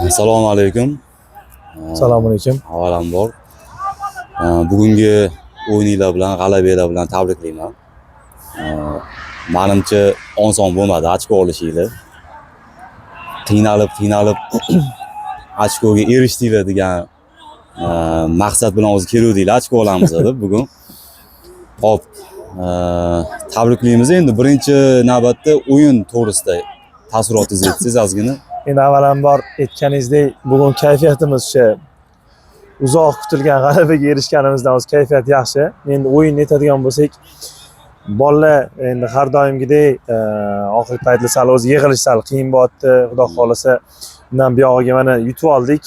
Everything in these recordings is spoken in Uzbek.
Assalomu alaykum. Assalomu alaykum. Avvalambor bugungi o'yininglar bilan, g'alabanglar bilan tabriklayman. Menimcha oson bo'lmadi ochko olishinglar. Qiynalib ochkoga erishdinglar degan maqsad bilan o'zi keluvdinglar, ochko olamiz deb bugun. Xo'p, tabriklaymiz. Endi birinchi navbatda o'yin to'g'risida taassurotingizni aytsangiz ozgina. Endi avvalambor aytganingizdek, bugun kayfiyatimiz uzoq kutilgan g'alabaga erishganimizdan o'zi kayfiyat yaxshi. Endi o'yinni aytadigan bo'lsak, bolalar endi har doimgidek oxirgi paytda sal o'zi yig'ilish sal qiyin bo'lyapti. Xudo xolasa bundan buyog'iga mana yutib oldik.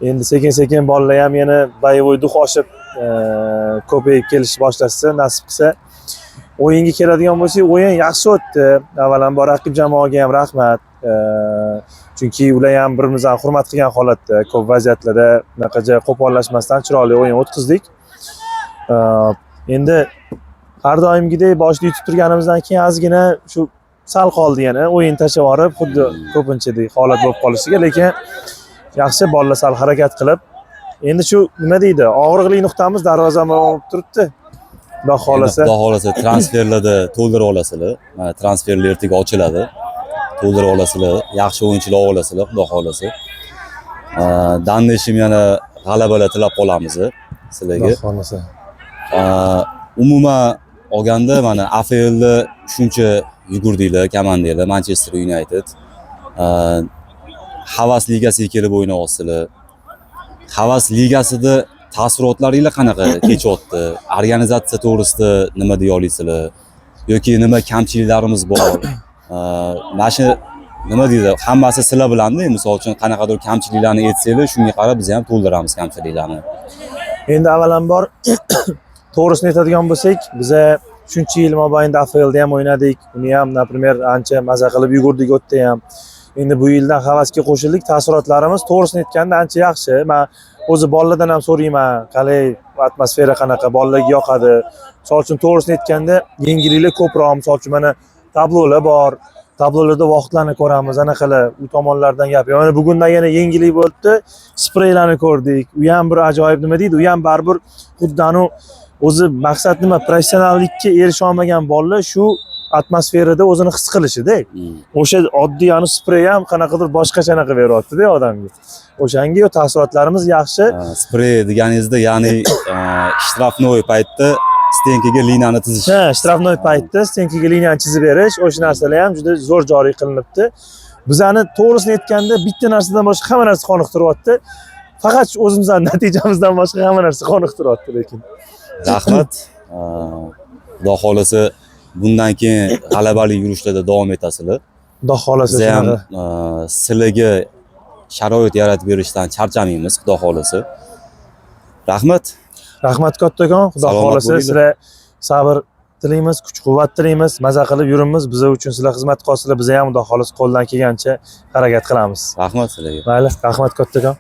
Endi sekin-sekin bolalar ham yana boyovoy duh oshib ko'payib kelish boshlashsa, nasib qilsa o'yinga keladigan bo'lsak, o'yin yaxshi o'tdi. Avvalambor raqib jamoaga ham rahmat. Chunki ular ham birimizni hurmat qilgan holatda ko'p vaziyatlarda bunaqacha qo'pollashmasdan chiroyli o'yin o'tkazdik. Endi har doimgidek boshda yutib turganimizdan keyin ozgina shu sal qoldi yana o'yin tashlab yorib, xuddi ko'pinchadek holat bo'lib qolishiga, lekin yaxshi bolalar sal harakat qilib, endi shu nima deydi, og'riqli nuqtamiz darvozamiz bo'lib turibdi. Xudo xolasa transferlarda to'ldirib olasizlar. Mana transferlar ertaga ochiladi. To'ldirib olasizlar, yaxshi o'yinchilar olasizlar, xudo xolasa. Dandishim yana g'alabalar tilab qolamiz sizlarga. Xudo xolasa. Umuman olganda mana AFLda shuncha yugurdinglar, komandanglar, Manchester United. Havas ligasiga kelib o'ynayapsizlar. Havas ligasida taassurotlaringlar qanaqa kechyapti? Organizatsiya to'g'risida nima deya olasizlar? Yoki nima kamchiliklarimiz bor? Mana shu nima deydi, hammasi sizlar bilanda, misol uchun qanaqadir kamchiliklarni aytsanglar, shunga qarab biz ham to'ldiramiz kamchiliklarni. Endi avvalambor to'g'risini aytadigan bo'lsak, biz shuncha yil mobaynida AFLda ham o'ynadik. Uni ham, например, ancha maza qilib yugurdik o'tda ham. Endi bu yildan havasga qo'shildik. Taassurotlarimiz to'g'risini aytganda ancha yaxshi. Men o'zi bolalardan ham so'rayman, qalay atmosfera qanaqa, bolalarga yoqadi. Misol uchun to'g'risini aytganda yengilliklar ko'proq, misol uchun mana tablolar bor. Tablolarda vaqtlarni ko'ramiz, anaqalar, u tomonlardan gap. Mana bugundan yana yengillik bo'ldi. Spreylarni ko'rdik. U ham bir ajoyib nima deydi? U ham baribir xuddi o'zi maqsad nima? Professionallikka erisha olmagan bolalar shu atmosferada o'zini his qilishida. O'sha oddiy sprey ham qanaqadir boshqacha qilib beryapti-da odamga. O'shanga taassurotlarimiz yaxshi. Sprey deganingizda, ya'ni shtrafnoy paytda stenkaga liniyani chizish. Shtrafnoy paytda stenkaga liniyani chizib berish, o'sha narsalar ham juda zo'r joriy qilinibdi. Bizani to'g'risini aytganda bitta narsadan boshqa hamma narsa qoniqtiryapti. Faqat o'zimizdan natijamizdan boshqa hamma narsa qoniqtiryapti lekin. Rahmat. Xudo xolasa bundan keyin g'alabali yurishlarda davom etasizlar. Xudo xolasa. Biz ham sizlarga sharoit yaratib berishdan charchamaymiz, xudo xolasa. Rahmat. Rahmat kattakon. Xudo xolasa sizlar sabr tilaymiz, kuch-quvvat tilaymiz, maza qilib yurimiz. Biz uchun sizlar xizmat qilsizlar, biz ham xudo xolasa qo'ldan kelgancha harakat qilamiz. Rahmat sizlarga. Mayli, rahmat kattakon.